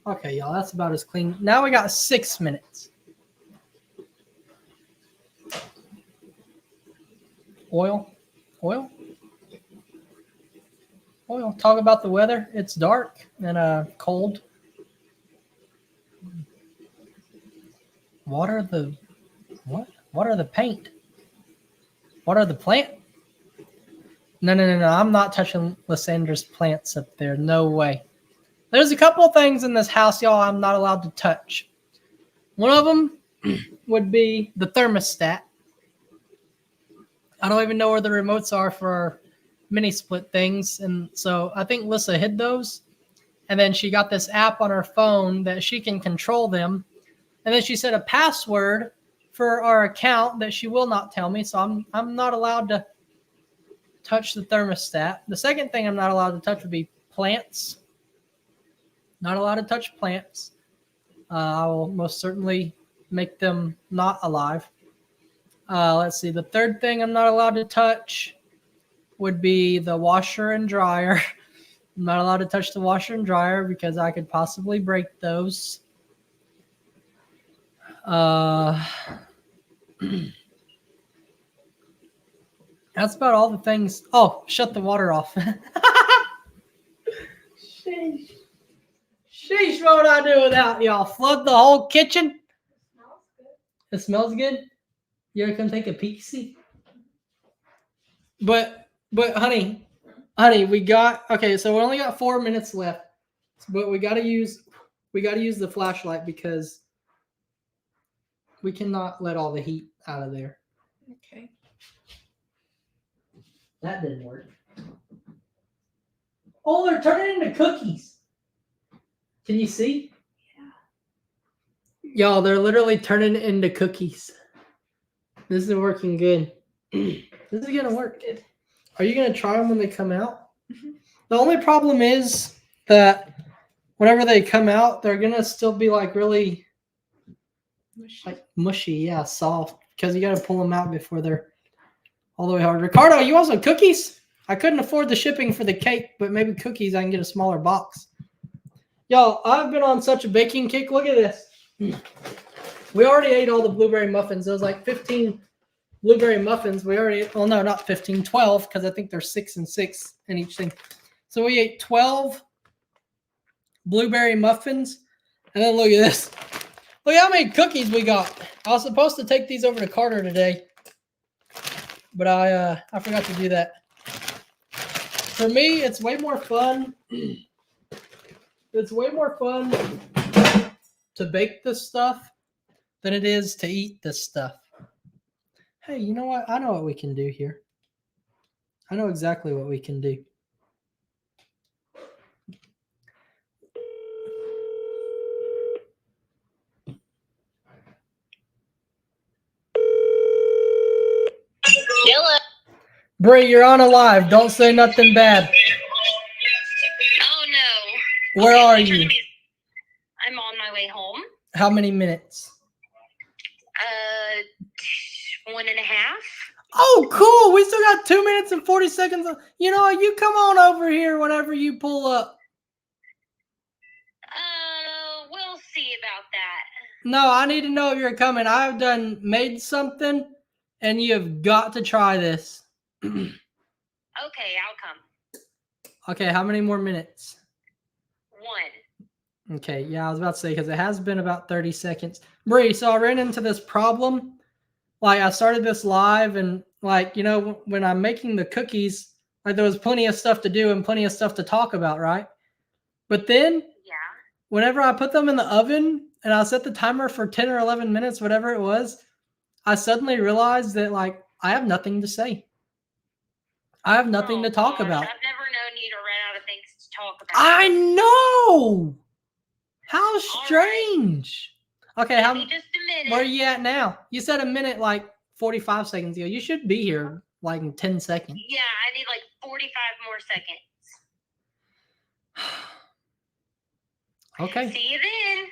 Okay, y'all, that's about as clean. Now we got 6 minutes. Oil. Talk about the weather. It's dark and cold. Water the paint. What are the plant? No. I'm not touching Lyssandra's plants up there. No way. There's a couple of things in this house, y'all, I'm not allowed to touch. One of them would be the thermostat. I don't even know where the remotes are for our mini split things. And so I think Lyssa hid those. And then she got this app on her phone that she can control them. And then she set a password for our account that she will not tell me. So I'm not allowed to touch the thermostat. The second thing I'm not allowed to touch would be plants. Not allowed to touch plants. I will most certainly make them not alive. Let's see. The third thing I'm not allowed to touch would be the washer and dryer. I'm not allowed to touch the washer and dryer because I could possibly break those. That's about all the things. Oh, shut the water off. Sheesh. Sheesh, what would I do without y'all? Flood the whole kitchen? It smells good. You ever come take a peek, see? But honey, we got okay. So we only got 4 minutes left, but we gotta use the flashlight because we cannot let all the heat out of there. Okay. That didn't work. Oh, they're turning into cookies. Can you see? Yeah. Y'all, they're literally turning into cookies. This is working good. This is gonna work. Good. Are you gonna try them when they come out? Mm-hmm. The only problem is that whenever they come out, they're gonna still be like really mushy, yeah, soft. Because you gotta pull them out before they're all the way hard. Ricardo, you want some cookies? I couldn't afford the shipping for the cake, but maybe cookies I can get a smaller box. Y'all, I've been on such a baking kick. Look at this. We already ate all the blueberry muffins. There was like 15 blueberry muffins. We already ate, well, no, not 15, 12, because I think there's 6 and 6 in each thing. So we ate 12 blueberry muffins. And then look at this. Look how many cookies we got. I was supposed to take these over to Carter today, but I forgot to do that. For me, it's way more fun. It's way more fun to bake this stuff than it is to eat this stuff. Hey, you know what? I know what we can do here. I know exactly what we can do. Dylan. Bree, you're on a live. Don't say nothing bad. Oh no. Where are you? I'm on my way home. How many minutes? 1.5. Oh, cool. We still got 2 minutes and 40 seconds. You know, you come on over here whenever you pull up. We'll see about that. No, I need to know if you're coming. I've made something, and you have got to try this. Okay, I'll come. Okay, how many more minutes? 1. Okay, yeah, I was about to say, because it has been about 30 seconds. Bree, so I ran into this problem. Like, I started this live, and, like, you know, when I'm making the cookies, like, there was plenty of stuff to do and plenty of stuff to talk about, right? But then, whenever I put them in the oven, and I set the timer for 10 or 11 minutes, whatever it was, I suddenly realized that, like, I have nothing to say. I have nothing to talk about. I've never known you to run out of things to talk about. I know! How strange. Right. Okay, Give me just a minute. Where are you at now? You said a minute like 45 seconds ago. You should be here like in 10 seconds. Yeah, I need like 45 more seconds. Okay. See you then.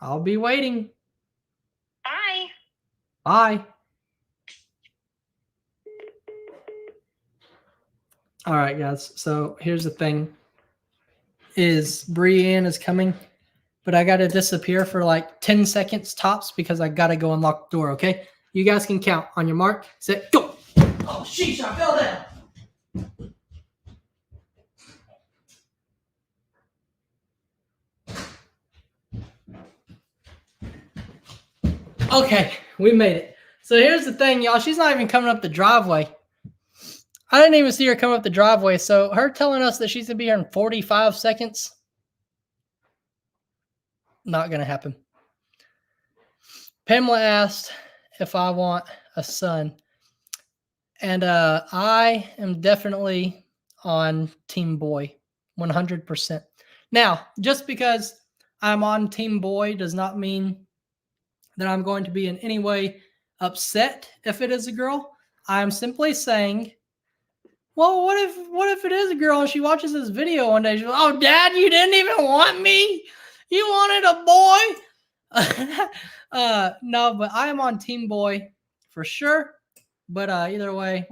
I'll be waiting. Bye. Bye. All right, guys. So here's the thing. Brienne is coming, but I got to disappear for like 10 seconds tops because I got to go unlock the door, okay? You guys can count. On your mark, set, go. Oh, sheesh, I fell down. Okay, we made it. So here's the thing, y'all. She's not even coming up the driveway. I didn't even see her come up the driveway. So her telling us that she's going to be here in 45 seconds, not going to happen. Pamela asked if I want a son. And I am definitely on Team Boy, 100%. Now, just because I'm on Team Boy does not mean that I'm going to be in any way upset if it is a girl. I'm simply saying, well, what if it is a girl and she watches this video one day? She's like, oh, Dad, you didn't even want me? You wanted a boy? No, but I am on Team Boy for sure. But either way,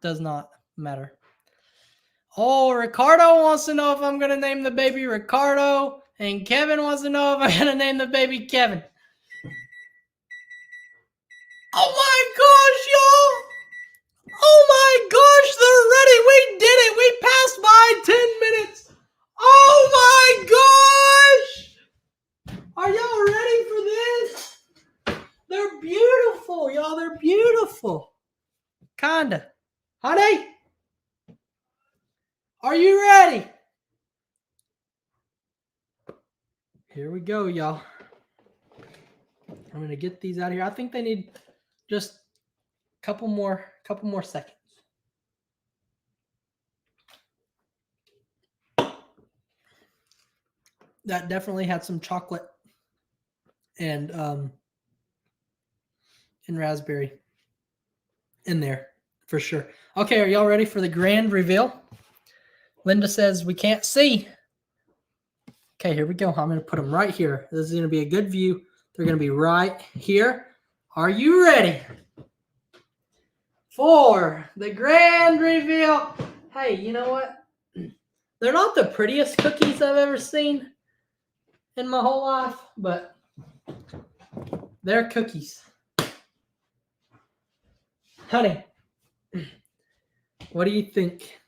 does not matter. Oh, Ricardo wants to know if I'm going to name the baby Ricardo. And Kevin wants to know if I'm going to name the baby Kevin. Oh my gosh, y'all. Oh my gosh, they're ready. We did it. We passed by 10 minutes. Oh my gosh. Are y'all ready for this? They're beautiful, y'all. They're beautiful. Kinda. Honey? Are you ready? Here we go, y'all. I'm gonna get these out of here. I think they need just a couple more seconds. That definitely had some chocolate and raspberry in there for sure. Okay, are y'all ready for the grand reveal? Linda says we can't see. Okay, here we go. I'm going to put them right here. This is going to be a good view. They're going to be right here. Are you ready for the grand reveal? Hey, you know what? They're not the prettiest cookies I've ever seen in my whole life, but they're cookies. Honey, what do you think?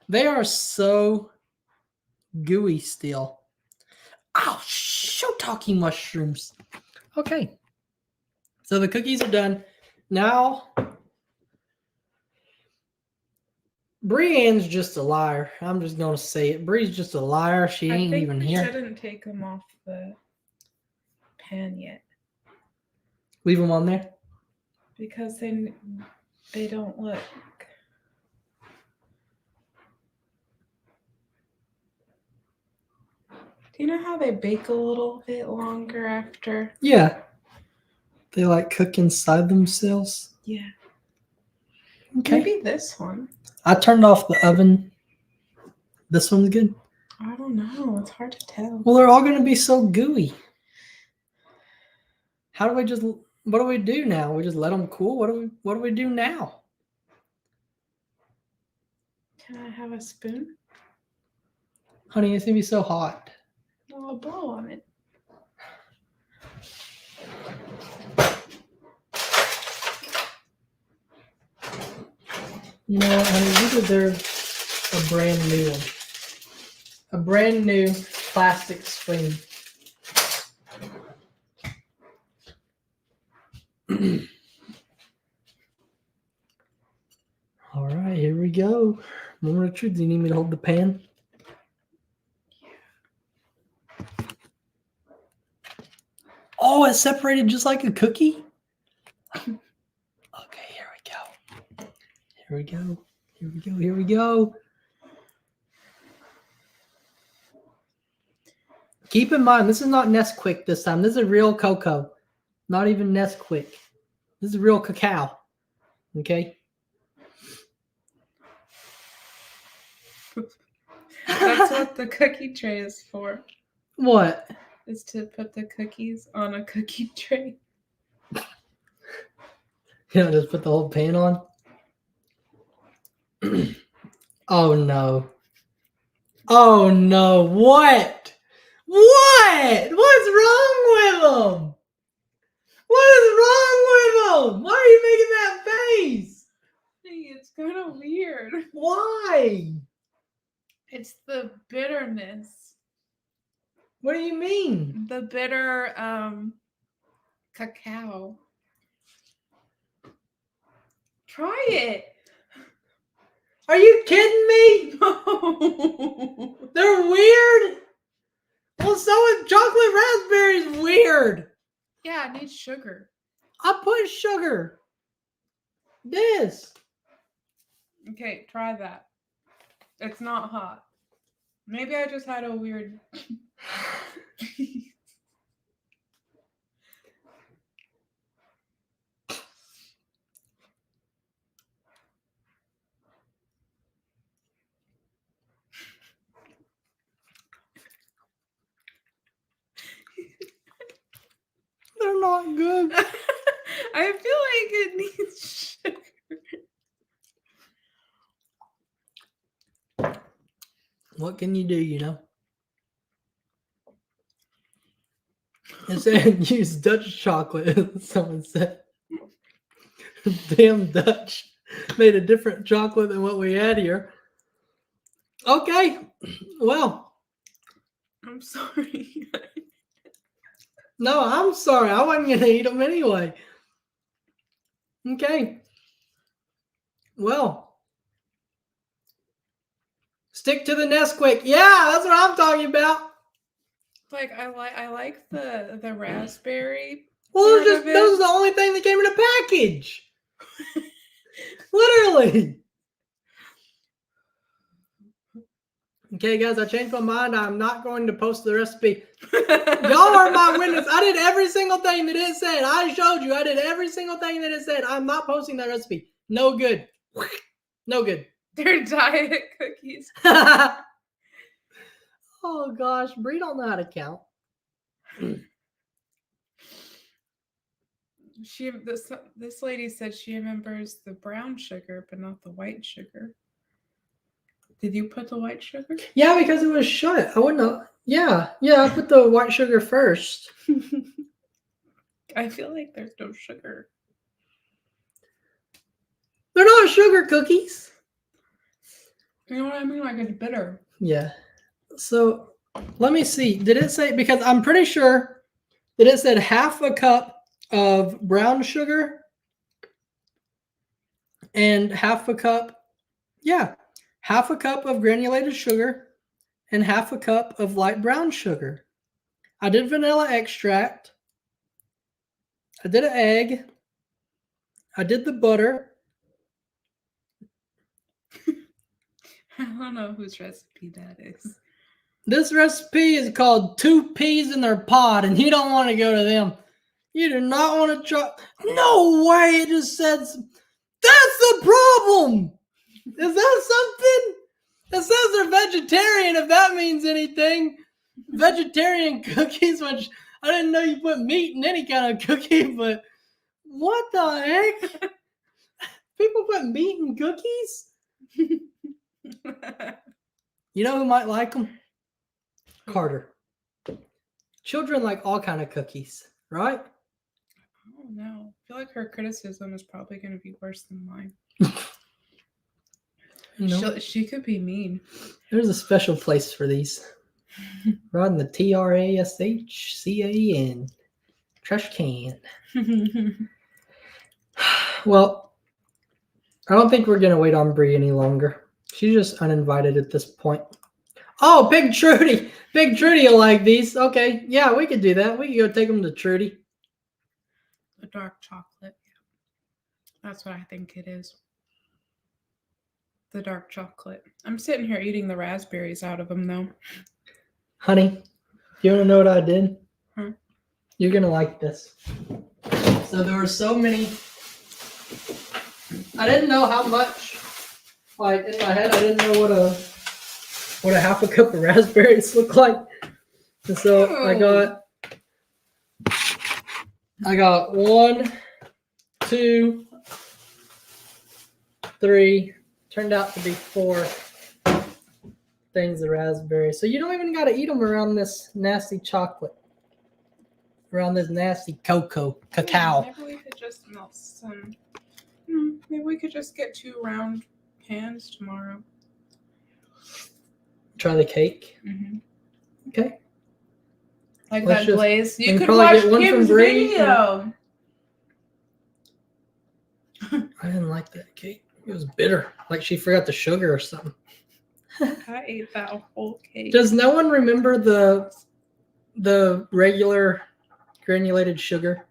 They are so gooey still. Oh, shiitake mushrooms. Okay. So the cookies are done. Now, Brienne's just a liar. I'm just going to say it. Brie's just a liar. She ain't even here. I think we shouldn't take them off the pan yet. Leave them on there? Because they don't look. Do you know how they bake a little bit longer after? Yeah. They like cook inside themselves. Yeah. Okay. Maybe this one. I turned off the oven. This one's good. I don't know. It's hard to tell. Well, they're all going to be so gooey. How do we just... What do we do now? We just let them cool? What do we do now? Can I have a spoon? Honey, it's going to be so hot. I'll blow on it. You know what, honey? You deserve a brand new one. A brand new plastic spoon. All right, here we go. Moment of truth. Do you need me to hold the pan? Oh, it's separated just like a cookie? Okay, here we go. Here we go. Here we go. Here we go. Keep in mind, this is not Nesquik this time. This is real cocoa. Not even Nesquik. This is real cacao. Okay? That's what the cookie tray is for. What? Is to put the cookies on a cookie tray. You know, just put the whole pan on. Oh no. Oh no. What? What? What's wrong with them? What is wrong with them? Why are you making that face? Hey, it's kind of weird. Why? It's the bitterness. What do you mean? The bitter cacao. Try it. Are you kidding me? No. They're weird. Well, so is chocolate raspberries weird. Yeah, it needs sugar. I put sugar. This. Okay, try that. It's not hot. Maybe I just had a weird. They're not good. I feel like it needs sugar. What can you do, you know? It said use Dutch chocolate. Someone said, damn Dutch made a different chocolate than what we had here. Okay. Well, I'm sorry. no, I'm sorry. I wasn't going to eat them anyway. Okay. Well, stick to the Nesquik. Yeah, that's what I'm talking about. Like I like the raspberry. Well, part those of it. are the only thing that came in a package. Literally. Okay, guys, I changed my mind. I'm not going to post the recipe. Y'all are my witness. I did every single thing that it said. I showed you. I did every single thing that it said. I'm not posting that recipe. No good. No good. They're diet cookies. Oh gosh, Bree don't know how to count. This lady said she remembers the brown sugar, but not the white sugar. Did you put the white sugar? Yeah, because it was shut. I wouldn't know. Yeah, I put the white sugar first. I feel like there's no sugar. They're not sugar cookies. You know what I mean? Like it's bitter. Yeah. So let me see. Did it say, because I'm pretty sure that it said half a cup of brown sugar and half a cup of granulated sugar and half a cup of light brown sugar. I did vanilla extract. I did an egg. I did the butter. I don't know whose recipe that is. This recipe is called 2 peas in their pod, and you don't want to go to them. You do not want to try. No way! It just says. That's the problem! Is that something? It says they're vegetarian, if that means anything. Vegetarian cookies, which I didn't know you put meat in any kind of cookie, but what the heck? People put meat in cookies? You know who might like them? Carter. Children like all kind of cookies, right? Oh no. I feel like her criticism is probably going to be worse than mine. You know, She could be mean. there's a special place for these. Right in the TRASHCAN trash can. Well, I don't think we're gonna wait on Bree any longer. She's just uninvited at this point. Oh, Big Trudy! Big Trudy will like these. Okay, yeah, we could do that. We could go take them to Trudy. The dark chocolate. That's what I think it is. The dark chocolate. I'm sitting here eating the raspberries out of them though. Honey, you want to know what I did? Huh? You're gonna like this. So there were so many. I didn't know how much. Like in my head, I didn't know what a half a cup of raspberries look like. And so I got 1, 2, 3. Turned out to be 4 things of raspberries. So you don't even got to eat them around this nasty chocolate. Around this nasty cacao. Maybe we could just melt some. Maybe we could just get 2 round pans tomorrow. Try the cake. Mm-hmm. Okay. Like Let's that just- glaze. we You can could probably watch get one from Kim's Bree video. I didn't like that cake. It was bitter. Like she forgot the sugar or something. I ate that whole cake. Does no one remember the regular granulated sugar?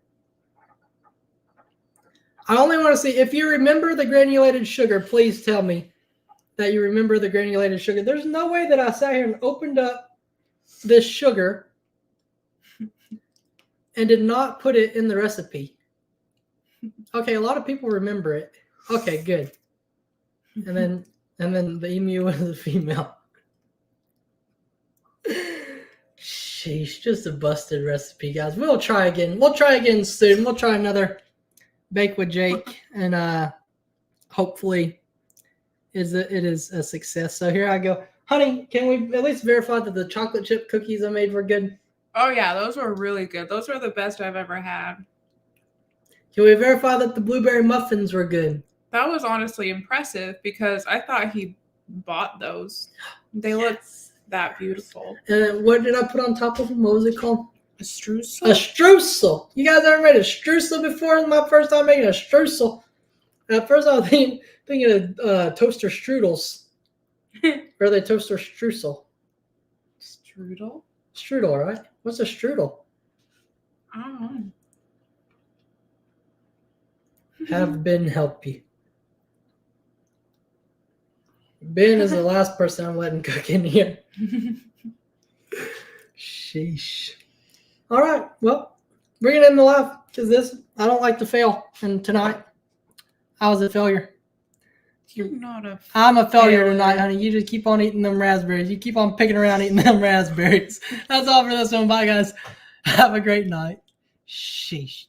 I only want to see if you remember the granulated sugar. Please tell me that you remember the granulated sugar. There's no way that I sat here and opened up this sugar and did not put it in the recipe. Okay, a lot of people remember it. Okay, good. And then the emu was a female. Sheesh, just a busted recipe, guys. We'll try again. We'll try again soon. We'll try another Bake with Jake, and hopefully it is a success. So here I go. Honey, can we at least verify that the chocolate chip cookies I made were good? Oh yeah, those were really good. Those were the best I've ever had. Can we verify that the blueberry muffins were good? That was honestly impressive because I thought he bought those. They look that beautiful. And what did I put on top of them? What was it called? A streusel? A streusel. You guys ever made a streusel before? This is my first time making a streusel. At first, I was thinking of toaster strudels. Or are they toaster streusel? Strudel? Strudel, right? What's a strudel? I don't know. Have Ben help you. Ben is the last person I'm letting cook in here. Sheesh. All right. Well, bring it in the life because I don't like to fail. And tonight, I was a failure. You're not a. I'm a failure Failure. tonight, honey. You just keep on eating them raspberries. You keep on picking around eating them raspberries. That's all for this one. Bye, guys. Have a great night. Sheesh.